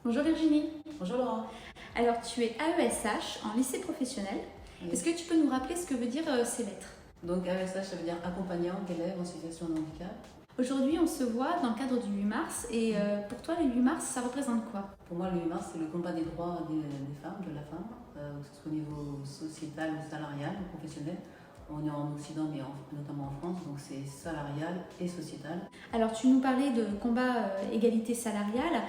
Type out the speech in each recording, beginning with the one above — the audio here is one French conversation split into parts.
Bonjour Virginie. Bonjour Laura. Alors tu es AESH en lycée professionnel. Oui. Est-ce que tu peux nous rappeler ce que veut dire ces lettres? Donc AESH, ça veut dire accompagnant d'élèves en situation de handicap. Aujourd'hui on se voit dans le cadre du 8 mars et pour toi le 8 mars ça représente quoi? Pour moi le 8 mars c'est le combat des droits des femmes, de la femme, que ce soit au niveau sociétal ou salarial ou professionnel. On est en Occident mais notamment en France, donc c'est salarial et sociétal. Alors tu nous parlais de combat égalité salariale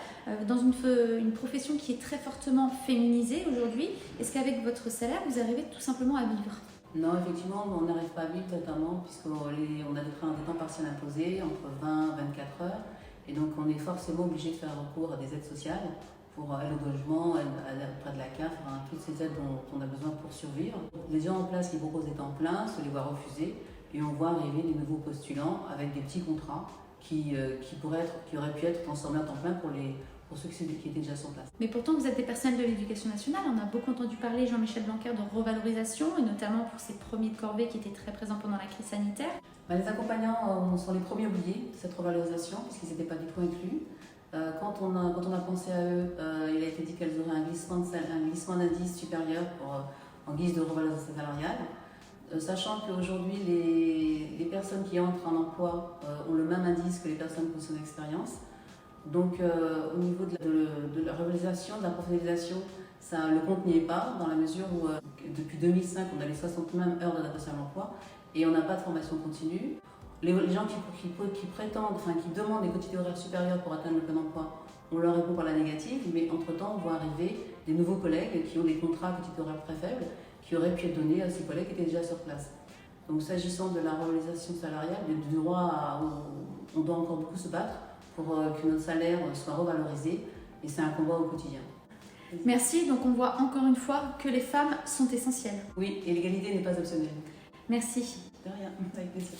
dans une profession qui est très fortement féminisée aujourd'hui. Est-ce qu'avec votre salaire vous arrivez tout simplement à vivre? Non, effectivement, on n'arrive pas à vivre totalement puisqu'on a des temps partiels imposés entre 20 et 24 heures et donc on est forcément obligé de faire recours à des aides sociales pour aide au logement, auprès de la CAF, enfin, toutes ces aides dont on a besoin pour survivre. Les gens en place qui proposent des temps pleins se les voient refuser et on voit arriver des nouveaux postulants avec des petits contrats qui auraient pu être transformés en temps plein pour ceux qui étaient déjà sur place. Mais pourtant vous êtes des personnels de l'éducation nationale, on a beaucoup entendu parler, Jean-Michel Blanquer, de revalorisation et notamment pour ces premiers de corvée qui étaient très présents pendant la crise sanitaire. Les accompagnants sont les premiers oubliés de cette revalorisation puisqu'ils n'étaient pas du tout inclus. Quand on a pensé à eux, il a été dit qu'elles auraient un glissement d'indice supérieur en guise de revalorisation salariale. Sachant qu'aujourd'hui, les personnes qui entrent en emploi ont le même indice que les personnes qui ont son expérience. Donc au niveau de la revalorisation, de la professionnalisation, le compte n'y est pas, dans la mesure où depuis 2005, on a les 60 mêmes heures d'adaptation à l'emploi et on n'a pas de formation continue. Les gens qui prétendent, qui demandent des quantités horaires supérieures pour atteindre le plein emploi, on leur répond par la négative, mais entre-temps, on voit arriver des nouveaux collègues qui ont des contrats à quantités horaires très faibles, qui auraient pu être donnés à ces collègues qui étaient déjà sur place. Donc s'agissant de la revalorisation salariale, du droit on doit encore beaucoup se battre pour que notre salaire soit revalorisé, et c'est un combat au quotidien. Merci, donc on voit encore une fois que les femmes sont essentielles. Oui, et l'égalité n'est pas optionnelle. Merci. De rien, avec plaisir.